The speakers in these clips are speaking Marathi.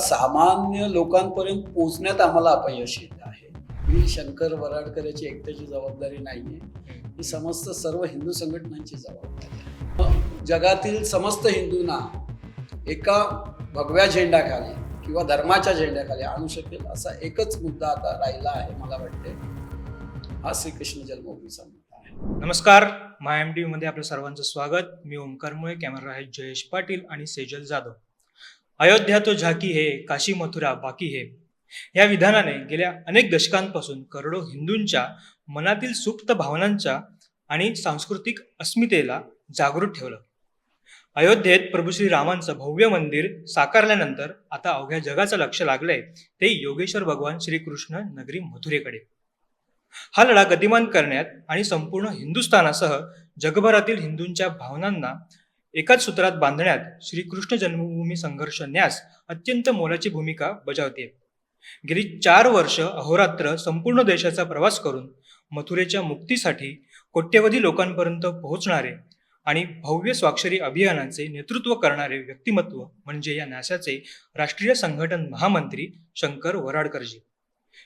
सामान्य लोकांपर्यंत पोहोचण्यात आम्हाला अपयश येत आहे. ही शंकर वराडकरची एकट्याची जबाबदारी नाहीये, ही समस्त सर्व हिंदू संघटनांची जबाबदारी आहे. जगातील समस्त हिंदूंना एका भगव्या झेंड्याखाली किंवा धर्माच्या झेंड्याखाली आणू शकेल असा एकच मुद्दा आता राहिला आहे. मला वाटते हा श्रीकृष्ण जन्मभूमीचा मुद्दा आहे. नमस्कार, माय एम टी मध्ये आपल्या सर्वांचं स्वागत. मी ओमकार मुळे, कॅमेरा आहे जयेश पाटील आणि सेजल जाधव. अयोध्या तो झाकी है, काशी मथुरा बाकी है या विधानाने गेल्या अनेक दशकांपासून करोडो हिंदूंच्या मनातील सुप्त भावनांच्या आणि सांस्कृतिक अस्मितेला जागृत ठेवलं. अयोध्येत प्रभू श्री रामांचं भव्य मंदिर साकारल्यानंतर आता अवघ्या जगाचं लक्ष लागलंय ते योगेश्वर भगवान श्रीकृष्ण नगरी मथुरेकडे. हा लढा गतिमान करण्यात आणि संपूर्ण हिंदुस्थानासह जगभरातील हिंदूंच्या भावनांना एकाच सूत्रात बांधण्यात श्रीकृष्ण जन्मभूमी संघर्ष न्यास अत्यंत मोलाची भूमिका बजावते. गेली 4 वर्ष अहोरात्र संपूर्ण देशाचा प्रवास करून मथुरेच्या मुक्तीसाठी कोट्यवधी लोकांपर्यंत पोहोचणारे आणि भव्य स्वाक्षरी अभियानाचे नेतृत्व करणारे व्यक्तिमत्व म्हणजे या न्यासाचे राष्ट्रीय संघटन महामंत्री शंकर वराडकरजी.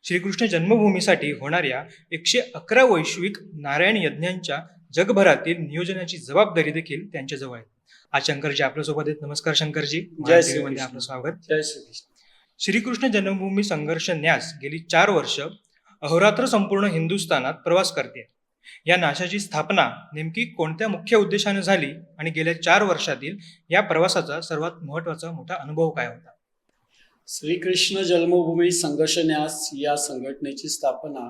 श्रीकृष्ण जन्मभूमीसाठी होणाऱ्या 111 वैश्विक नारायण यज्ञांच्या जगभरातील नियोजनाची जबाबदारी देखील त्यांच्याजवळ आहे. आज शंकरजी आपल्यासोबत आहेत. नमस्कार शंकरजी, जय श्रीकृष्ण. आपलं स्वागत. जय श्रीकृष्ण. श्रीकृष्ण जन्मभूमी संघर्ष न्यास गेली 4 वर्ष अहोरात्र संपूर्ण हिंदुस्थानात प्रवास करते. या न्यासाची स्थापना नेमकी कोणत्या मुख्य उद्देशाने झाली आणि गेल्या 4 वर्षातील या प्रवासाचा सर्वात महत्वाचा मोठा अनुभव काय होता? श्रीकृष्ण जन्मभूमी संघर्ष न्यास या संघटनेची स्थापना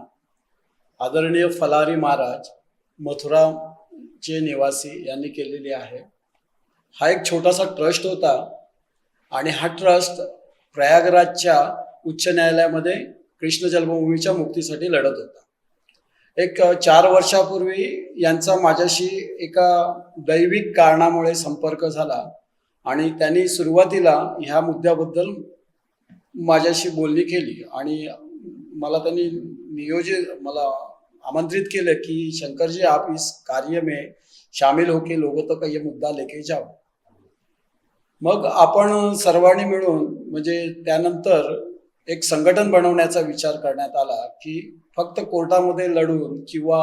आदरणीय फलारी महाराज मथुराचे निवासी यांनी केलेली आहे. हा एक छोटासा ट्रस्ट होता आणि हा ट्रस्ट प्रयागराजच्या उच्च न्यायालयामध्ये कृष्ण जन्मभूमीच्या मुक्तीसाठी लढत होता. एक 4 वर्षापूर्वी यांचा माझ्याशी एका दैविक कारणामुळे संपर्क झाला आणि त्यांनी सुरुवातीला ह्या मुद्द्याबद्दल माझ्याशी बोलणी केली आणि मला त्यांनी मला आमंत्रित केलं की शंकर जी आप इस कार्य में शामिल होके लोगों तक ये मुद्दा लेके जाओ. मग आपण सर्वांनी मिळून म्हणजे त्यानंतर एक संघटन बनवण्याचा विचार करण्यात आला की फक्त कोर्टामध्ये लढून किंवा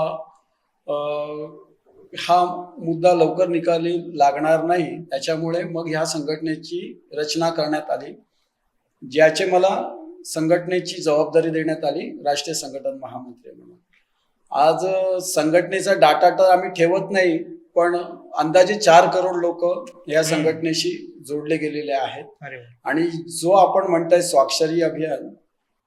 हा मुद्दा लवकर निकाली लागणार नाही, त्याच्यामुळे मग ह्या संघटनेची रचना करण्यात आली, ज्याचे मला संघटनेची जबाबदारी देण्यात आली राष्ट्रीय संघटन महामंत्री म्हणून. आज संघटनेचा डाटा तर आम्ही ठेवत नाही, पण अंदाजे 4 करोड लोक या संघटनेशी जोडले गेलेले आहेत. आणि जो आपण म्हणताय स्वाक्षरी अभियान,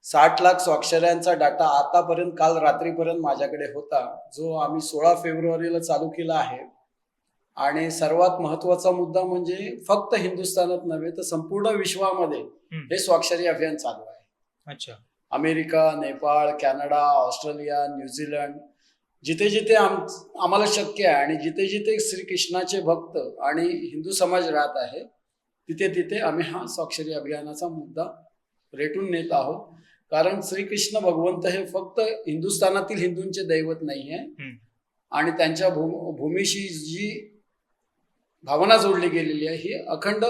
60 लाख स्वाक्षऱ्यांचा डाटा आतापर्यंत काल रात्रीपर्यंत माझ्याकडे होता, जो आम्ही 16 फेब्रुवारीला चालू केला आहे. आणि सर्वात महत्वाचा मुद्दा म्हणजे फक्त हिंदुस्थानात नव्हे तर संपूर्ण विश्वामध्ये हे स्वाक्षरी अभियान चालू आहे. अच्छा. America, Nepal, Canada, Australia, New Zealand, जिथे जिथे आम्हाला शक्य आहे आणि जिथे जिथे श्रीकृष्णाचे भक्त आणि हिंदू समाज राहत आहे तिथे तिथे आम्ही हा स्वाक्षरी अभियानाचा मुद्दा रेटून नेत आहोत. कारण श्रीकृष्ण भगवंत हे फक्त हिंदुस्थानातील हिंदूंचे दैवत नाही आहे आणि त्यांच्या भूमीशी जी भावना जोडली गेलेली आहे ही अखंड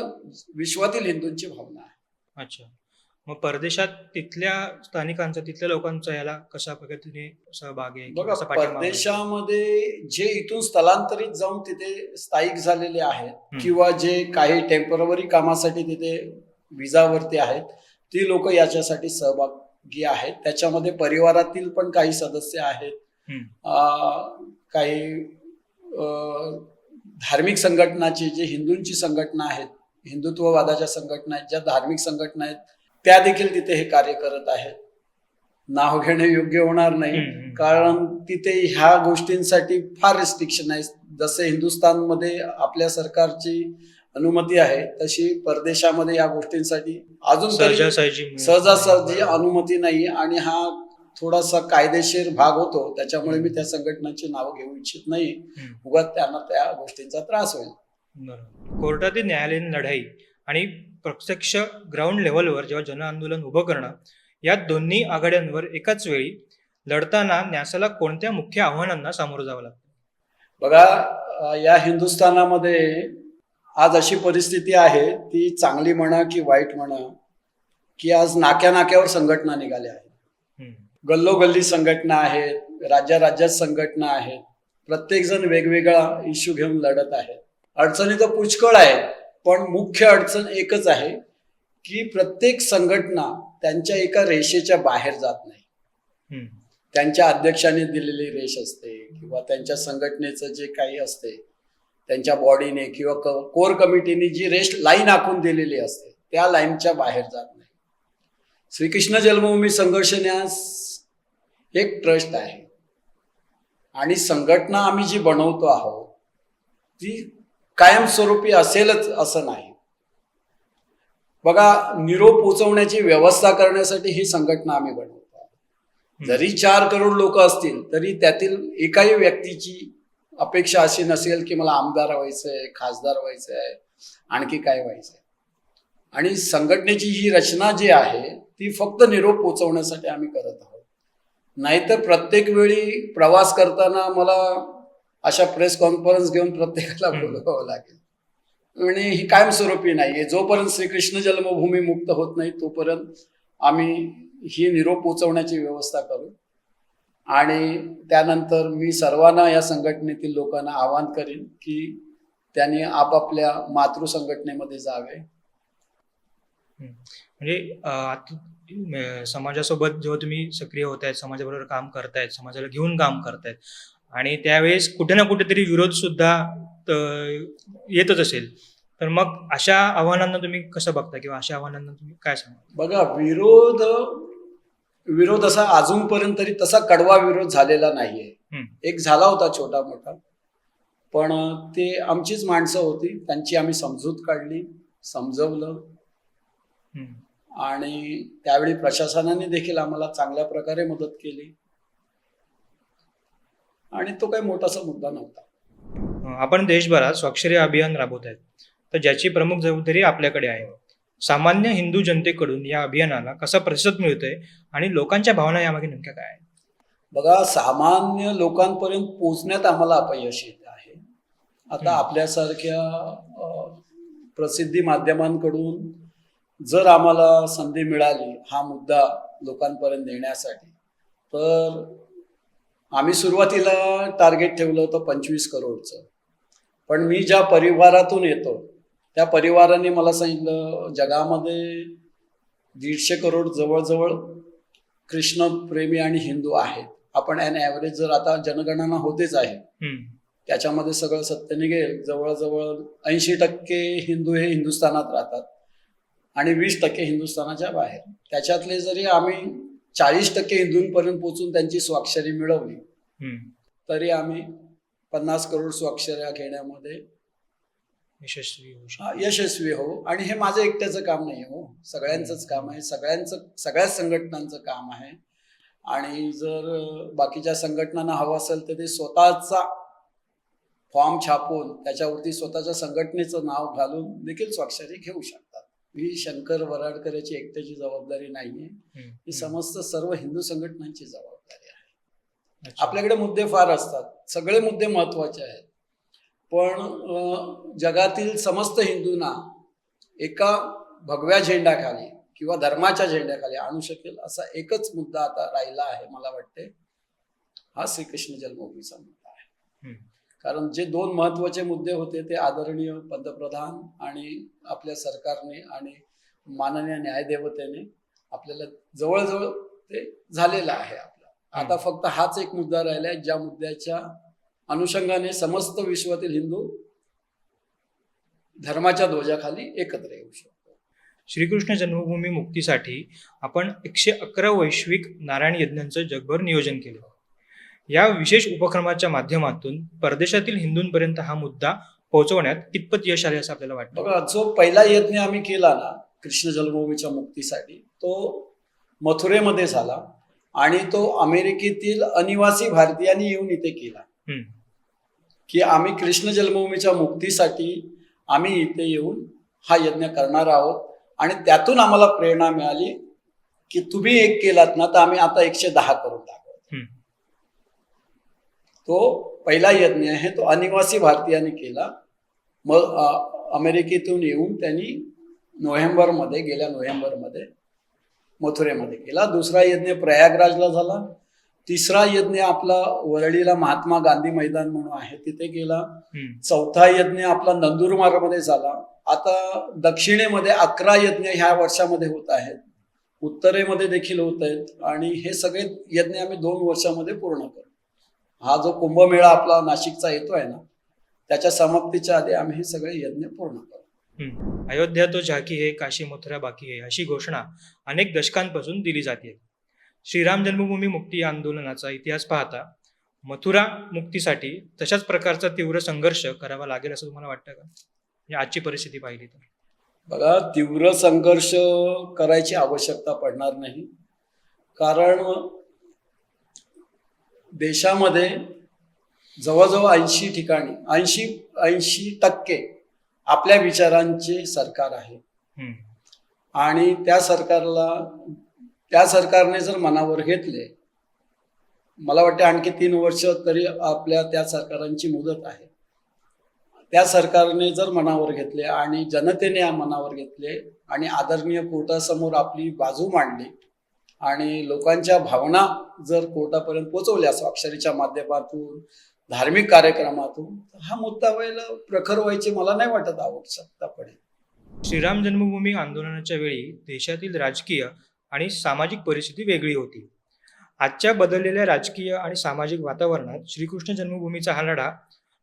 विश्वातील हिंदूंची भावना आहे. अच्छा. मग परदेशात तिथल्या स्थानिकांचा, तिथल्या लोकांचा याला कशा पद्धतीने सहभाग आहे? बघा, परदेशामध्ये जे इथून स्थलांतरित जाऊन तिथे स्थायिक झालेले आहेत किंवा जे काही टेम्पररी कामासाठी तिथे विजावरती आहेत, ती लोक याच्यासाठी सहभागी आहेत. त्याच्यामध्ये परिवारातील पण काही सदस्य आहेत, काही धार्मिक संघटनाची, जे हिंदूंची संघटना आहेत, हिंदुत्ववादाच्या संघटना आहेत, ज्या धार्मिक संघटना आहेत त्या देखील तिथे हे कार्य करत आहेत. नाव घेणे योग्य होणार नाही, कारण तिथे ह्या गोष्टींसाठी फार रिस्ट्रिक्शन आहे. जसे हिंदुस्थानमध्ये आपल्या सरकारची अनुमती आहे तशी परदेशामध्ये या गोष्टींसाठी अजून सहजासहजी अनुमती नाही आणि हा थोडासा कायदेशीर भाग होतो. त्याच्यामुळे मी त्या संघटनांची नाव घेऊ इच्छित नाही, उगाच त्यांना त्या गोष्टींचा त्रास होईल. कोर्टातील न्यायालयीन लढाई आणि प्रत्यक्ष ग्राउंड लेव्हलवर जेव्हा जन आंदोलन उभं करणं, या दोन्ही आघाड्यांवर एकाच वेळी लढताना न्यासाला कोणत्या मुख्य आव्हानांना सामोरं जावं लागतं? बघा, या हिंदुस्थानामध्ये आज अशी परिस्थिती आहे, ती चांगली म्हणा की वाईट म्हणा, की आज नाक्या नाक्यावर संघटना निघाल्या आहेत. हम्म. गल्लोगल्ली संघटना आहेत, राज्यात संघटना आहेत. प्रत्येक जण वेगवेगळा इश्यू घेऊन लढत आहेत. अडचणी तर पुष्कळ आहेत, पण मुख्य अडचण एकच आहे की प्रत्येक संघटना त्यांच्या एका रेषेच्या बाहेर जात नाही. हम्म. त्यांच्या अध्यक्षाने दिलेली रेष असते किंवा त्यांच्या संघटनेचं जे काही असते, त्यांच्या बॉडीने किंवा कोर कमिटीने जी रेष लाईन आखून दिलेली असते त्या लाईनच्या बाहेर जात नाही. श्रीकृष्ण जन्मभूमी संघर्ष न्यास एक ट्रस्ट आहे आणि संघटना आम्ही जी बनवतो आहोत ती कायमस्वरूपी असेलच असं नाही. बघा, निरोप पोचवण्याची व्यवस्था करण्यासाठी ही संघटना आम्ही बनवतो. जरी 4 करोड लोक असतील तरी त्यातील एकाही व्यक्तीची अपेक्षा अशी नसेल की मला आमदार व्हायचंय, खासदार व्हायचंय, आणखी काय व्हायचंय. आणि संघटनेची ही रचना जी आहे ती फक्त निरोप पोचवण्यासाठी आम्ही करत आहोत. नाहीतर प्रत्येक वेळी प्रवास करताना मला अशा प्रेस कॉन्फरन्स घेऊन प्रत्येकाला बोलवावं लागेल. आणि ही कायमस्वरूपी नाहीये. जोपर्यंत श्रीकृष्ण जन्मभूमी मुक्त होत नाही तोपर्यंत आम्ही ही निरोप पोचवण्याची व्यवस्था करू. आणि त्यानंतर मी सर्वांना या संघटनेतील लोकांना आवाहन करेन की त्यांनी आपापल्या मातृ संघटनेमध्ये जावे. म्हणजे समाजासोबत जेव्हा तुम्ही सक्रिय होत आहेत, समाजाबरोबर काम करतायत, समाजाला घेऊन काम करतायत आणि त्यावेळेस कुठे ना कुठेतरी विरोध सुद्धा येतच असेल, तर मग अशा आव्हानांना तुम्ही कसं बघता किंवा अशा आव्हानांना तुम्ही काय सांगा? बघा, विरोध असा अजूनपर्यंत तरी तसा कडवा विरोध झालेला नाहीये. एक झाला होता छोटा मोठा, पण ते आमचीच माणसं होती, त्यांची आम्ही समजूत काढली, समजवलं. आणि त्यावेळी प्रशासनाने देखील आम्हाला चांगल्या प्रकारे मदत केली आणि तो काही मोठासा मुद्दा नव्हता. आपण देशभरात स्वाक्षरी अभियान राबवत आहेत, तर ज्याची प्रमुख जबाबदारी आपल्याकडे आहे. सामान्य हिंदू जनतेकडून या अभियानाला कसा प्रतिसाद मिळतोय आणि लोकांच्या भावना यामागे नेमक्या काय आहेत? बघा, सामान्य लोकांपर्यंत पोहोचण्यात आम्हाला अपयश येत आहे. आता आपल्यासारख्या प्रसिद्धी माध्यमांकडून जर आम्हाला संधी मिळाली हा मुद्दा लोकांपर्यंत नेण्यासाठी, तर आम्ही सुरुवातीला टार्गेट ठेवलं होतं 25 करोडचं. पण मी ज्या परिवारातून येतो त्या परिवाराने मला सांगितलं जगामध्ये 150 करोड जवळजवळ कृष्णप्रेमी आणि हिंदू आहेत. आपण ॲन ॲव्हरेज जर आता जनगणना होतेच आहे, त्याच्यामध्ये सगळं सत्य निघेल, जवळजवळ 80% हिंदू हे हिंदुस्थानात राहतात आणि 20% हिंदुस्थानाच्या बाहेर. त्याच्यातले जरी आम्ही 40% हिंदूंपर्यंत पोहोचून त्यांची स्वाक्षरी मिळवली तरी आम्ही 50 करोड स्वाक्षऱ्या घेण्यामध्ये यशस्वी हो. आणि हे माझं एकट्याचं काम नाही हो, सगळ्यांचंच काम आहे, सगळ्याच संघटनांचं काम आहे. आणि जर बाकीच्या संघटनांना हवं असेल तर ते स्वतःचा फॉर्म छापून त्याच्यावरती स्वतःच्या संघटनेचं नाव घालून देखील स्वाक्षरी घेऊ शकतात. ही शंकर वराडकर याची एकट्याची जबाबदारी नाहीये, ही समस्त सर्व हिंदू संघटनांची जबाबदारी आहे. आपल्याकडे मुद्दे फार असतात, सगळे मुद्दे महत्वाचे आहेत, पण जगातील समस्त हिंदूंना एका भगव्या झेंड्याखाली किंवा धर्माच्या झेंड्याखाली आणू शकेल असा एकच मुद्दा आता राहिला आहे. मला वाटते हा श्रीकृष्ण जन्मभूमीचा मुद्दा आहे. कारण जे 2 महत्वाचे मुद्दे होते ते आदरणीय पंतप्रधान आणि आपल्या सरकारने आणि माननीय न्यायदेवतेने आपल्याला जवळजवळ ते झालेलं आहे. आता फक्त हाच एक मुद्दा राहिलाय ज्या मुद्द्याच्या अनुषंगाने समस्त विश्वातील हिंदू धर्माच्या ध्वजाखाली एकत्र येऊ शकतो. श्रीकृष्ण जन्मभूमी मुक्तीसाठी आपण 111 वैश्विक नारायण यज्ञांचं जगभर नियोजन केलं. या विशेष उपक्रमाच्या माध्यमातून परदेशातील हिंदूंपर्यंत हा मुद्दा पोहोचवण्यात कितपत यश आले असं आपल्याला वाटतं? बघा, जो पहिला यज्ञ आम्ही केला ना कृष्ण जन्मभूमीच्या मुक्तीसाठी, तो मथुरेमध्ये झाला आणि तो अमेरिकेतील अनिवासी भारतीयांनी येऊन इथे केला की आम्ही कृष्ण जन्मभूमीच्या मुक्तीसाठी आम्ही इथे येऊन हा यज्ञ करणार आहोत. आणि त्यातून आम्हाला प्रेरणा मिळाली की तुम्ही एक केलात ना तर आम्ही आता 110 करून टाकू. तो पहिला यज्ञ आहे, तो अनिवासी भारतीयांनी केला. मग अमेरिकेतून येऊन त्यांनी गेल्या नोव्हेंबरमध्ये मथुरेमध्ये केला. दुसरा यज्ञ प्रयागराजला झाला. तिसरा यज्ञ आपला वरळीला महात्मा गांधी मैदान म्हणून आहे तिथे केला. चौथा यज्ञ आपला नंदुरबारमध्ये झाला. आता दक्षिणेमध्ये 11 यज्ञ ह्या वर्षामध्ये होत आहेत, उत्तरेमध्ये देखील होत आहेत आणि हे सगळे यज्ञ आम्ही 2 वर्षामध्ये पूर्ण करू. हा जो कुंभमेळा आपला नाशिकचा येतो आहे ना, त्याच्या समाप्तीच्या आधी आम्ही हे सगळे यज्ञ पूर्ण करू. अयोध्या तो झाकी है, काशी मथुरा बाकी है, अशी घोषणा अनेक दशकांपासून दिली जाते. श्रीराम जन्मभूमी मुक्ती आंदोलनाचा इतिहास पाहता मथुरा मुक्तीसाठी तशाच प्रकारचा तीव्र संघर्ष करावा लागेल असं तुम्हाला वाटतं का? ही आजची परिस्थिती पाहिली तर बघा, तीव्र संघर्ष करायची आवश्यकता पडणार नाही, कारण देशामध्ये जवळजवळ 80 ठिकाणी 80% आपल्या विचारांचे सरकार आहे. आणि त्या सरकारने जर मनावर घेतले, मला वाटते आणखी 3 वर्ष तरी आपल्या त्या सरकारांची मुदत आहे. त्या सरकारने जर मनावर घेतले आणि जनतेने मनावर घेतले आणि आदरणीय कोर्टासमोर आपली बाजू मांडली आणि लोकांच्या भावना जर कोर्टापर्यंत पोहोचवल्या स्वाक्षरीच्या माध्यमातून, धार्मिक कार्यक्रमातून, हा मुद्दा व्हायला प्रखर व्हायची मला नाही वाटत आवश्यकता पडेल. श्रीराम जन्मभूमी आंदोलनाच्या वेळी देशातील राजकीय आणि सामाजिक परिस्थिती वेगळी होती. आजच्या बदललेल्या राजकीय आणि सामाजिक वातावरणात श्रीकृष्ण जन्मभूमीचा हा लढा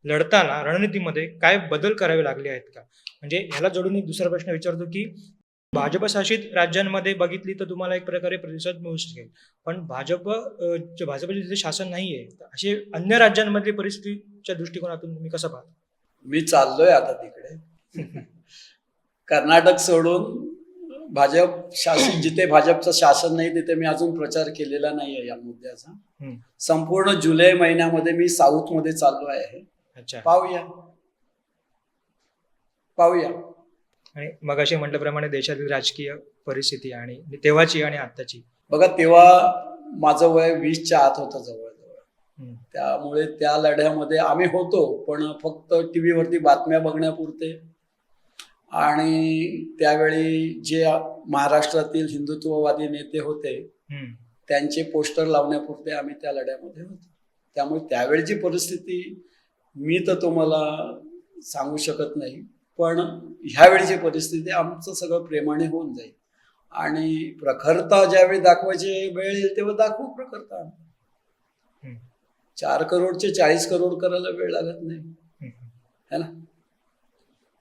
लढताना रणनीतीमध्ये काय बदल करावे लागले आहेत का? म्हणजे ह्याला जोडून एक दुसरा प्रश्न विचारतो की भाजपशासित राज्यांमध्ये बघितली तर तुम्हाला एक प्रकारे प्रतिसाद मिळू शकेल, पण भाजपचे तिथे शासन नाहीये, असे अन्य राज्यांमधली परिस्थितीच्या दृष्टिकोनातून तुम्ही कसं पाहता? मी चाललोय आता तिकडे. कर्नाटक सोडून भाजप शासन, जिथे भाजपचं शासन नाही तिथे मी अजून प्रचार केलेला नाहीये या मुद्द्याचा. संपूर्ण जुलै महिन्यामध्ये मी साऊथ मध्ये चाललो आहे. अच्छा, पाहूया. आणि मग असे म्हटल्याप्रमाणे देशातील राजकीय परिस्थिती आणि तेव्हाची आणि आत्ताची, बघा, तेव्हा माझं वय 20च्या आत होतं जवळजवळ. त्यामुळे त्या लढ्यामध्ये आम्ही होतो, पण फक्त टीव्हीवरती बातम्या बघण्यापुरते आणि त्यावेळी जे महाराष्ट्रातील हिंदुत्ववादी नेते होते त्यांचे पोस्टर लावण्यापुरते आम्ही त्या लढ्यामध्ये होतो. त्यामुळे त्यावेळची परिस्थिती मी तर तुम्हाला सांगू शकत नाही, पण ह्यावेळीची परिस्थिती आमचं सगळं प्रेमाने होऊन जाईल आणि प्रखरता ज्यावेळी दाखवायची वेळ येईल तेव्हा दाखवू प्रखरता. 4 करोडचे 40 करोड करायला वेळ लागत नाही, है ना?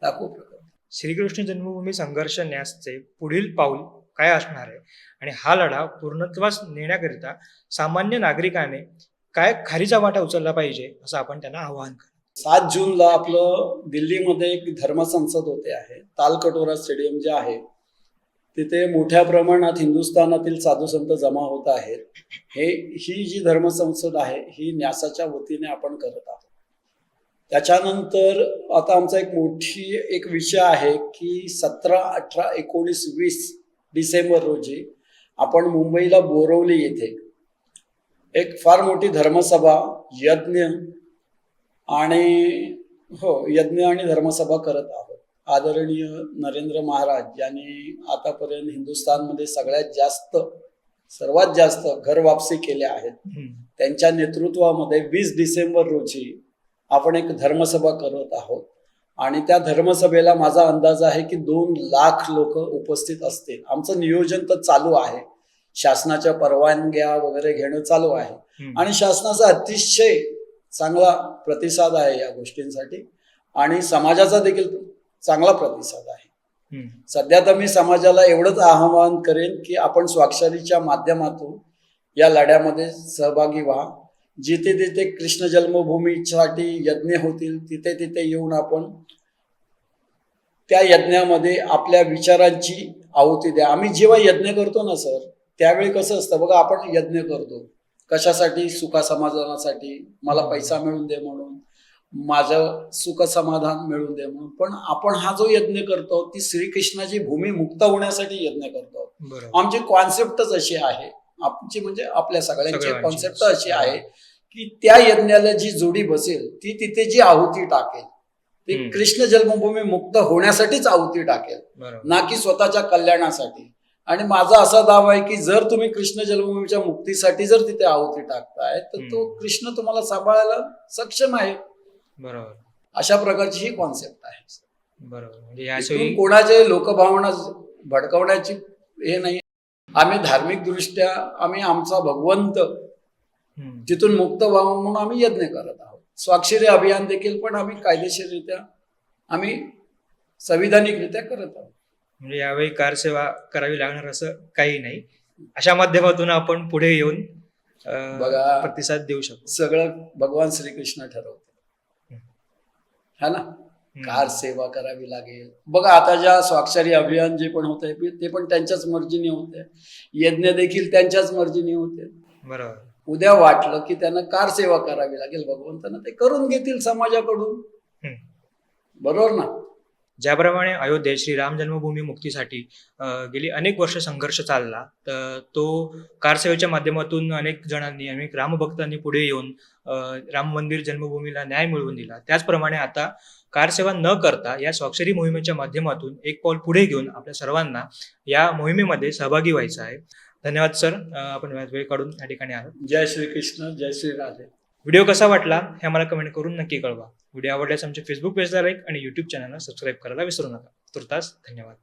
दाखवू प्रखर. श्रीकृष्ण जन्मभूमी संघर्ष न्यासचे पुढील पाऊल काय असणार आहे आणि हा लढा पूर्णत्वास नेण्याकरिता सामान्य नागरिकाने काय खारीचा वाटा उचलला पाहिजे असं आपण त्यांना आवाहन करू. 7 जूनला आपलं दिल्लीमध्ये एक धर्मसंसद होते आहे. तालकटोरा स्टेडियम जे आहे तिथे मोठ्या प्रमाणात हिंदुस्थानातील साधू संत जमा होत आहेत. ही जी धर्मसंसद आहे ही न्यासाच्या वतीने आपण करत आहोत. त्याच्यानंतर आता आमचा एक विषय आहे की 17, 18, 19, 20 डिसेंबर रोजी आपण मुंबईला बोरवली येथे एक फार मोठी धर्मसभा, यज्ञ आणि धर्मसभा करत आहोत. आदरणीय नरेंद्र महाराज यांनी आतापर्यंत हिंदुस्थानमध्ये सर्वात जास्त घर वापसी केल्या आहेत. त्यांच्या नेतृत्वामध्ये 20 डिसेंबर रोजी आपण एक धर्मसभा करत आहोत आणि त्या धर्मसभेला माझा अंदाज आहे की 2 लाख लोक उपस्थित असतील. आमचं नियोजन तर चालू आहे, शासनाच्या परवानग्या वगैरे घेणं चालू आहे आणि शासनाचा अतिशय चांगला प्रतिसाद आहे या गोष्टींसाठी आणि समाजाचा देखील चांगला प्रतिसाद आहे. सध्या तर मी समाजाला एवढंच आवाहन करेन की आपण स्वाक्षरीच्या माध्यमातून या लढ्यामध्ये सहभागी व्हा. जिथे तिथे कृष्ण जन्मभूमीसाठी यज्ञ होतील तिथे तिथे येऊन आपण त्या यज्ञामध्ये आपल्या विचारांची आहुती द्या. आम्ही जेव्हा यज्ञ करतो ना सर, त्यावेळी कसं असतं बघा, आपण यज्ञ करतो कशासाठी? सुखा समाधानासाठी, मला पैसा मिळून दे म्हणून, माझं सुख समाधान मिळून दे म्हणून. पण आपण हा जो यज्ञ करतो ती श्रीकृष्णाची भूमी मुक्त होण्यासाठी यज्ञ करतो. आमची कॉन्सेप्टच अशी आहे, आमची म्हणजे आपल्या सगळ्यांची कॉन्सेप्ट अशी आहे की त्या यज्ञाला जी जोडी बसेल ती तिथे जी आहुती टाकेल ती कृष्ण जन्मभूमी मुक्त होण्यासाठीच आहुती टाकेल, ना की स्वतःच्या कल्याणासाठी. आणि माझा असा दावा आहे की जर तुम्ही कृष्ण जन्मभूमीच्या मुक्तीसाठी जर तिथे आहुती टाकताय तर तो कृष्ण तुम्हाला सांभाळायला सक्षम आहे. बरोबर अशा प्रकारची ही कॉन्सेप्ट आहे. बरोबर. म्हणजे इथून याशिवाय कोणाचे लोकभावना भडकवण्याची हे नाही. आम्ही धार्मिक दृष्ट्या आम्ही आमचा भगवंत तिथून मुक्त व्हावं म्हणून आम्ही यज्ञ करत आहोत. स्वाक्षरी अभियान देखील पण आम्ही कायदेशीररित्या आम्ही संविधानिकरित्या करत आहोत. म्हणजे यावेळी कार सेवा करावी लागणार असं काही नाही. अशा माध्यमातून आपण पुढे येऊन बघा, प्रतिसाद देऊ शकतो. सगळं भगवान श्रीकृष्ण ठरवते है ना. कार सेवा करावी लागेल. बघा आता ज्या स्वाक्षरी अभियान जे पण होत आहे ते पण त्यांच्याच मर्जीने होते. यज्ञ देखील त्यांच्याच मर्जीने होते. बरोबर. उद्या वाटलं की त्यांना कार सेवा करावी लागेल भगवंतांना, ते करून घेतील समाजाकडून. बरोबर ना. ज्याप्रमाणे अयोध्येत श्री राम जन्मभूमी मुक्तीसाठी गेली अनेक वर्ष संघर्ष चालला, तर तो कारसेवेच्या माध्यमातून अनेक जणांनी, अनेक रामभक्तांनी पुढे येऊन राम मंदिर जन्मभूमीला न्याय मिळवून दिला. त्याचप्रमाणे आता कारसेवा न करता या स्वाक्षरी मोहिमेच्या माध्यमातून एक पाऊल पुढे घेऊन आपल्या सर्वांना या मोहिमेमध्ये सहभागी व्हायचं आहे. धन्यवाद सर, आपण वेळ काढून या ठिकाणी आलो. जय श्रीकृष्ण, जय श्री राधे. व्हिडिओ कसा वाटला हे मला कमेंट करून नक्की कळवा. व्हिडिओ आवडल्यास आमच्या फेसबुक पेजला लाईक आणि यूट्यूब चॅनलला सबस्क्राईब करायला विसरू नका. तुर्तास धन्यवाद.